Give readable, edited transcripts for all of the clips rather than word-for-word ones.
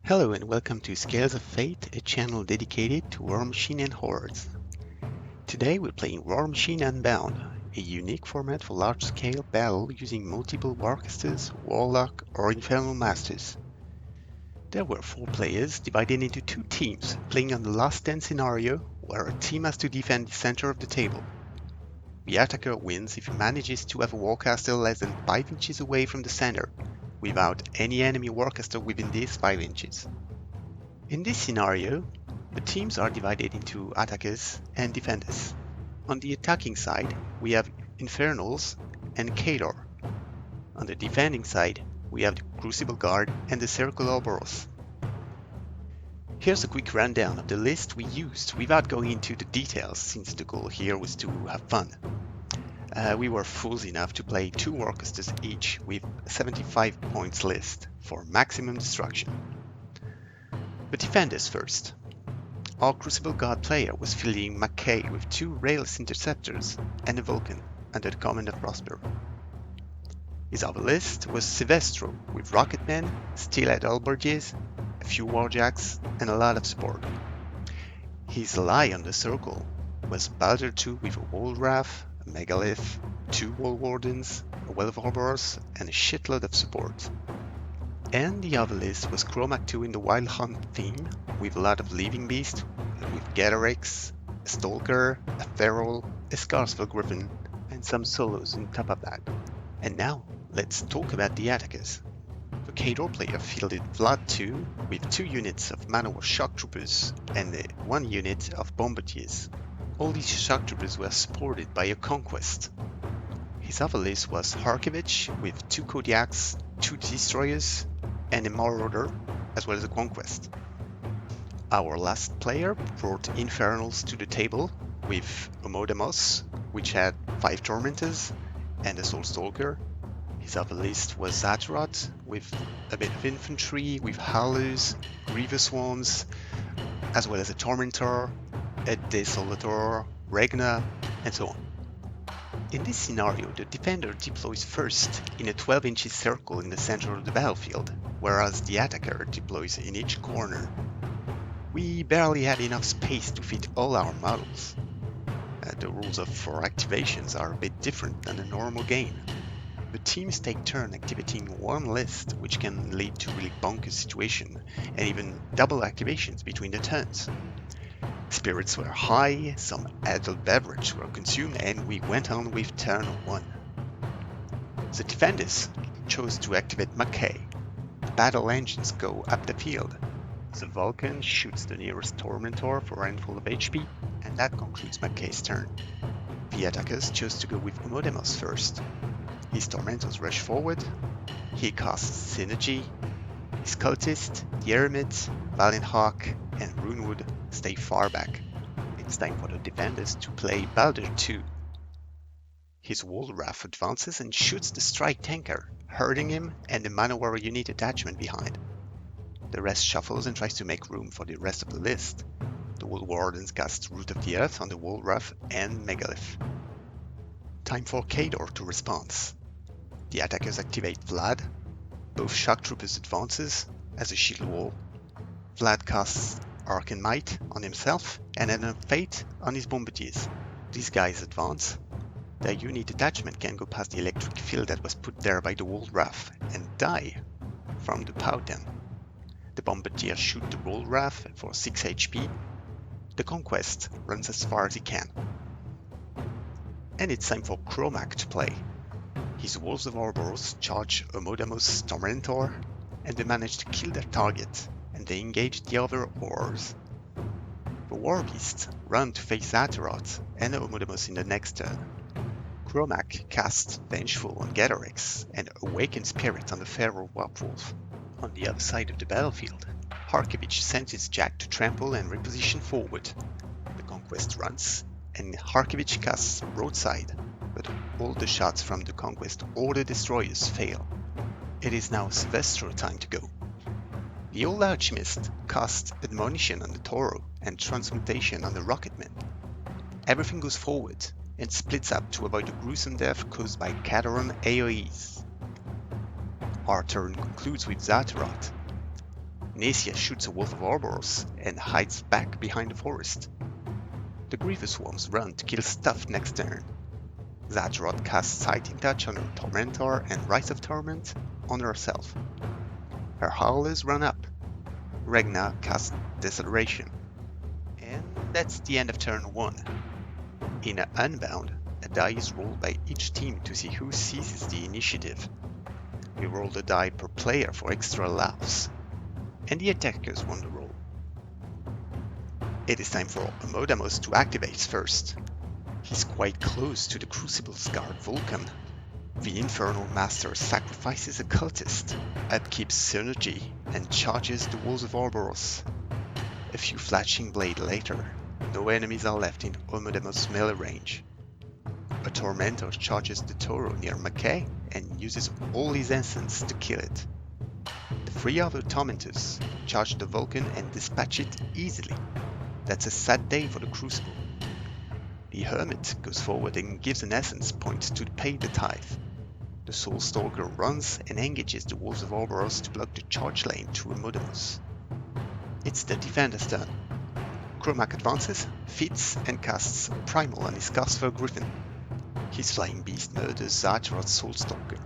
Hello and welcome to Scales of Fate, a channel dedicated to Warmachine and Hordes. Today we're playing Warmachine UNBOUND, a unique format for large-scale battle using multiple Warcasters, Warlock, or Infernal Masters. There were 4 players divided into 2 teams, playing on the last stand scenario, where a team has to defend the center of the table. The attacker wins if he manages to have a Warcaster less than 5 inches away from the center, without any enemy Warcaster within these 5 inches. In this scenario, the teams are divided into attackers and defenders. On the attacking side, we have Infernals and Khador. On the defending side, we have the Crucible Guard and the Circle Ouroboros. Here's a quick rundown of the list we used without going into the details, since the goal here was to have fun. We were fools enough to play 2 Warcasters each with a 75 points list for maximum destruction. The defenders first. Our Crucible Guard player was fielding Mackay with 2 Rails Interceptors and a Vulcan under the command of Prosper. His other list was Silvestro with Rocketmen, Steelhead Halberdiers, a few Warjacks, and a lot of support. His ally on the circle was Baldur II with a Woldrath, a Megalith, 2 Wall Wardens, a Well of Ouroboros, and a shitload of support. And the other list was Chromac 2 in the Wild Hunt theme, with a lot of Living Beast, with Gatherix, a Stalker, a Feral, a Scarsfell Griffin, and some solos on top of that. And now, let's talk about the attackers. The Khador player fielded Vlad 2 with 2 units of Manowar Shock Troopers and 1 unit of Bombardiers. All these Shock Troopers were supported by a Conquest. His other list was Harkevich with 2 Kodiaks, 2 Destroyers, and a Marauder, as well as a Conquest. Our last player brought Infernals to the table with Omodamos, which had 5 Tormentors, and a Soulstalker. His other list was Zaturat with a bit of infantry, with Howlers, Grievous Swarms, as well as a Tormentor, a Desolator, Regna, and so on. In this scenario, the defender deploys first in a 12-inch circle in the center of the battlefield, whereas the attacker deploys in each corner. We barely had enough space to fit all our models. The rules for activations are a bit different than a normal game. The teams take turn activating one list, which can lead to really bonkers situations, and even double activations between the turns. Spirits were high, some adult beverage were consumed, and we went on with turn 1. The defenders chose to activate Mackay. The battle engines go up the field. The Vulcan shoots the nearest Tormentor for a handful of HP, and that concludes Mackay's turn. The attackers chose to go with Omodamos first. His Tormentors rush forward, he casts Synergy, his Cultist, the Eremit, Valiant Hawk, and Runewood stay far back. It's time for the defenders to play Baldur II. His Woldrath advances and shoots the Strike Tanker, hurting him and the Manowar unit attachment behind. The rest shuffles and tries to make room for the rest of the list. The Wall Wardens cast Root of the Earth on the Woldrath and Megalith. Time for Khador to response. The attackers activate Vlad. Both Shock Troopers advances as a shield wall. Vlad casts Arcane Might on himself and an Fate on his Bombardiers. These guys advance. Their unit attachment can go past the electric field that was put there by the Woldrath and die from the Powden. The Bombardiers shoot the Woldrath for 6 HP. The Conquest runs as far as he can. And it's time for Chromac to play. His Wolves of Ouroboros charge Omodamos' Tormentor, and they manage to kill their target, and they engage the other Ors. The War Beasts run to face Zaturat and Omodamos in the next turn. Chromac casts Vengeful on Gatherix and Awakened Spirit on the Feral Warpwolf. On the other side of the battlefield, Harkevich sends his Jack to trample and reposition forward. The Conquest runs, and Harkevich casts Broadside, but all the shots from the Conquest or the Destroyers fail. It is now Silvestro time to go. The old Alchemist casts Admonition on the Tauros and Transmutation on the Rocketmen. Everything goes forward and splits up to avoid the gruesome death caused by Khador AoEs. Our turn concludes with Zaturat. Necia shoots a wolf of Ouroboros and hides back behind the forest. The Grievous Swarms run to kill Stuff next turn. Zatrod casts Sighting Touch on her Tormentor and Rise of Torment on herself. Her Howlers run up. Regna casts Deceleration. And that's the end of turn 1. In Unbound, a die is rolled by each team to see who seizes the initiative. We roll the die per player for extra laughs, and the attackers won the roll. It is time for Amodamos to activate first. He's quite close to the Crucible's guard Vulcan. The Infernal Master sacrifices a cultist, upkeeps Synergy, and charges the Wolves of Ouroboros. A few flashing blades later, no enemies are left in Amodamos' melee range. A Tormentor charges the Taureau near Mackay and uses all his essence to kill it. The 3 other Tormentors charge the Vulcan and dispatch it easily. That's a sad day for the Crucible. The Hermit goes forward and gives an essence point to pay the tithe. The Soul Stalker runs and engages the Wolves of Ouroboros to block the charge lane to Amodamos. It's the defender's turn. Cromac advances, feats, and casts Primal on his Gosfer Griffin. His Flying Beast murders Zatrot's Soul Stalker.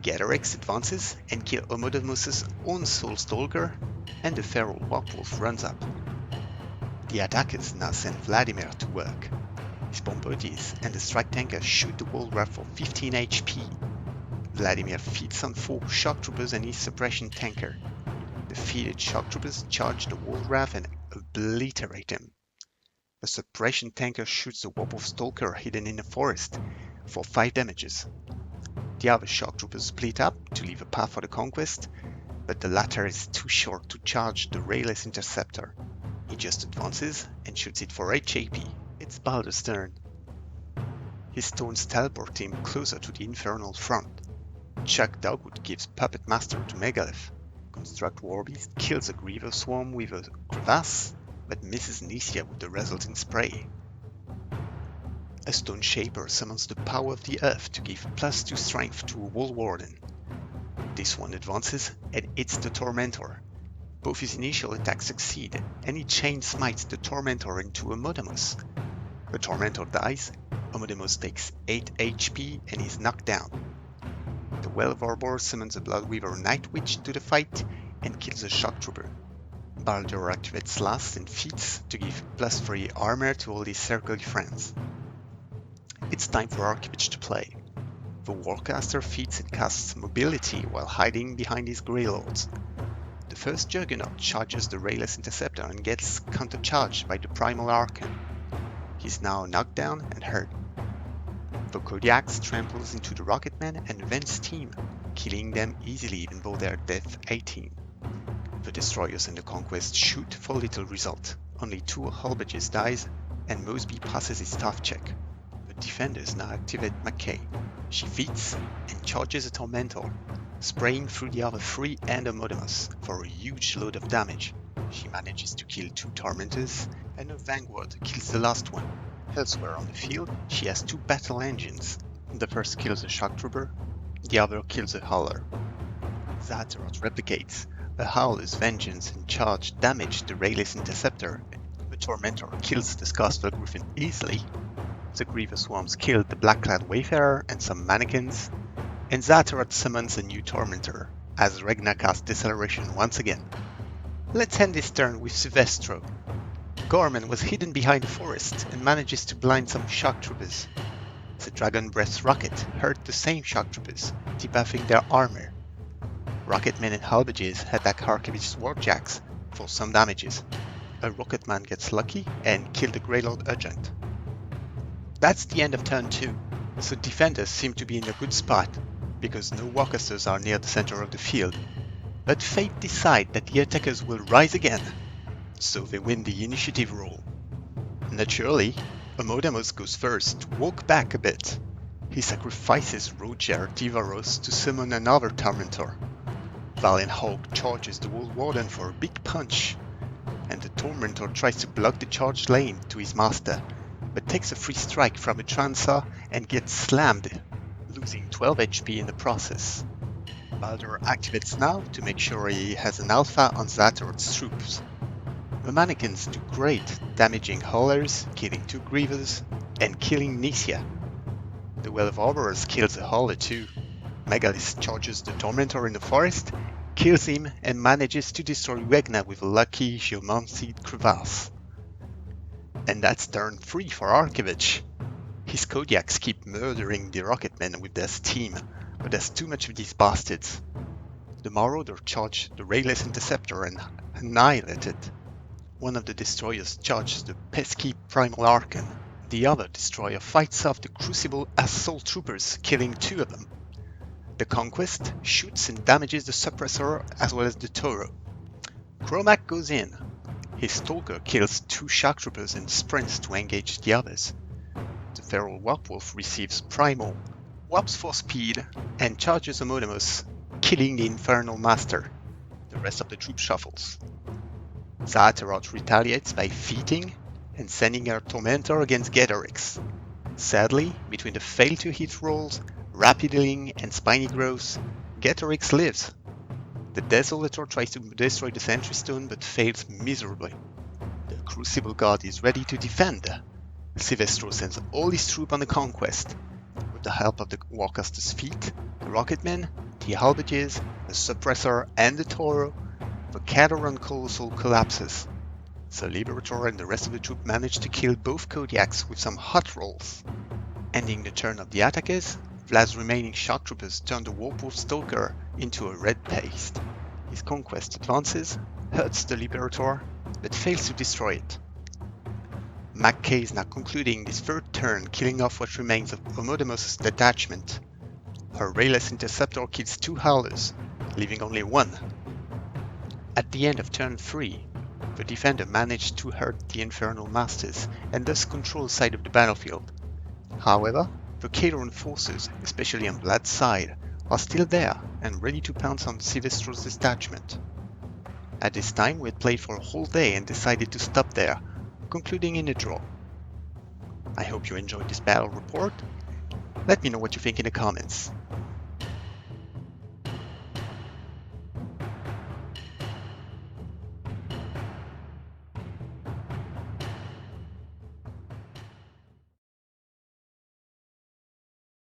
Gadarex advances and kills Amodamos' own Soul Stalker, and the Feral Warpwolf runs up. The attackers now send Vladimir to work. His Bombardiers and the Strike Tanker shoot the Wolfwrath for 15 HP. Vladimir feeds on 4 Shock Troopers and his Suppression Tanker. The defeated Shock Troopers charge the Wolfwrath and obliterate him. The Suppression Tanker shoots the Warpwolf Stalker hidden in the forest for 5 damages. The other Shock Troopers split up to leave a path for the conquest, but the latter is too short to charge the Rayless Interceptor. He just advances and shoots it for 8 HP. It's Baldur's turn. His stones teleport him closer to the infernal front. Chuck Dogwood gives Puppet Master to Megalith. Construct Warbeast kills a Grievous Swarm with a crevasse, but misses Necia with the resulting spray. A Stone Shaper summons the power of the earth to give +2 strength to a Wall Warden. This one advances and hits the Tormentor. Both his initial attacks succeed, and he chain smites the Tormentor into Amodamos. The Tormentor dies, Amodamos takes 8 HP and is knocked down. The Well of Ouroboros summons a Bloodweaver Night Witch to the fight and kills a Shock Trooper. Baldur activates Last and feats to give +3 armor to all his circly friends. It's time for Archmage to play. The Warcaster feats and casts Mobility while hiding behind his Greylords. The first Juggernaut charges the Rayless Interceptor and gets countercharged by the Primal Archon. He's now knocked down and hurt. The Kodiaks tramples into the Rocketman and Vent's team, killing them easily even though they're Death 18. The Destroyers and the Conquest shoot for little result. Only 2 Halberges dies, and Mosby passes his tough check. The Defenders now activate Mackay. She feats and charges a Tormentor, spraying through the other 3 and Amodamos for a huge load of damage. She manages to kill 2 Tormentors, and a Vanguard kills the last one. Elsewhere on the field, she has 2 battle engines. The first kills a Shock Trooper, the other kills a Howler. Zatarot replicates. A Howler's Vengeance and Charge damage the Rayless Interceptor. The Tormentor kills the Scarsfell Griffin easily. The Grievous Swarms kill the Blackclad Wayfarer and some mannequins. And Zatarot summons a new Tormentor, as Regna casts Deceleration once again. Let's end this turn with Silvestro. Gorman was hidden behind the forest and manages to blind some Shock Troopers. The Dragon Breath Rocket hurt the same Shock Troopers, debuffing their armor. Rocketmen and Halberges attack Archmage's Warjacks for some damages. A Rocketman gets lucky and kills the Greylord Adjunct. That's the end of turn 2, so defenders seem to be in a good spot, because no Warcasters are near the center of the field. But fate decides that the attackers will rise again, so they win the initiative roll. Naturally, Amodamos goes first to walk back a bit. He sacrifices Roger Tivaros to summon another Tormentor. Valiant Hawk charges the Wall Warden for a big punch, and the Tormentor tries to block the charge lane to his master, but takes a free strike from a Transa and gets slammed, losing 12 HP in the process. Baldur activates now to make sure he has an alpha on Zator's troops. The mannequins do great, damaging haulers, killing 2 grievers, and killing Nisia. The Well of Horrors kills a hauler too. Megalith charges the Tormentor in the forest, kills him, and manages to destroy Regna with a lucky Geomancy crevasse. And that's turn 3 for Archivage. His Kodiaks keep murdering the Rocketmen with their steam, but there's too much of these bastards. The Marauder charged the Rayless Interceptor and annihilated. One of the destroyers charges the pesky Primal Archon. The other destroyer fights off the Crucible Assault Troopers, killing 2 of them. The Conquest shoots and damages the Suppressor as well as the Toro. Chromac goes in. His Stalker kills 2 Shock Troopers and sprints to engage the others. The Feral Warpwolf receives Primal, warps for speed, and charges Homonymous, killing the Infernal Master. The rest of the troop shuffles. Zaatarot retaliates by feeding and sending her Tormentor against Getorix. Sadly, between the fail to hit rolls, Rapid Healing, and Spiny Growth, Getorix lives. The Desolator tries to destroy the Sentry Stone but fails miserably. The Crucible God is ready to defend. Silvestro sends all his troops on the conquest. With the help of the Warcaster's Feet, the Rocketmen, the Halberdiers, the Suppressor, and the Toro, the Cataran Colossal collapses. So Liberator and the rest of the troop manage to kill both Kodiaks with some hot rolls. Ending the turn of the attackers, Vlad's remaining shock troopers turn the Warpwolf Stalker into a red paste. His conquest advances, hurts the Liberator, but fails to destroy it. Mackay is now concluding this 3rd turn, killing off what remains of Homonymous' detachment. Her Rayless Interceptor kills 2 Howlers, leaving only 1. At the end of turn 3, the defender managed to hurt the Infernal Masters and thus control side of the battlefield. However, the Cataran forces, especially on Vlad's side, are still there and ready to pounce on Silvestro's detachment. At this time we had played for a whole day and decided to stop there, concluding in a draw. I hope you enjoyed this battle report. Let me know what you think in the comments.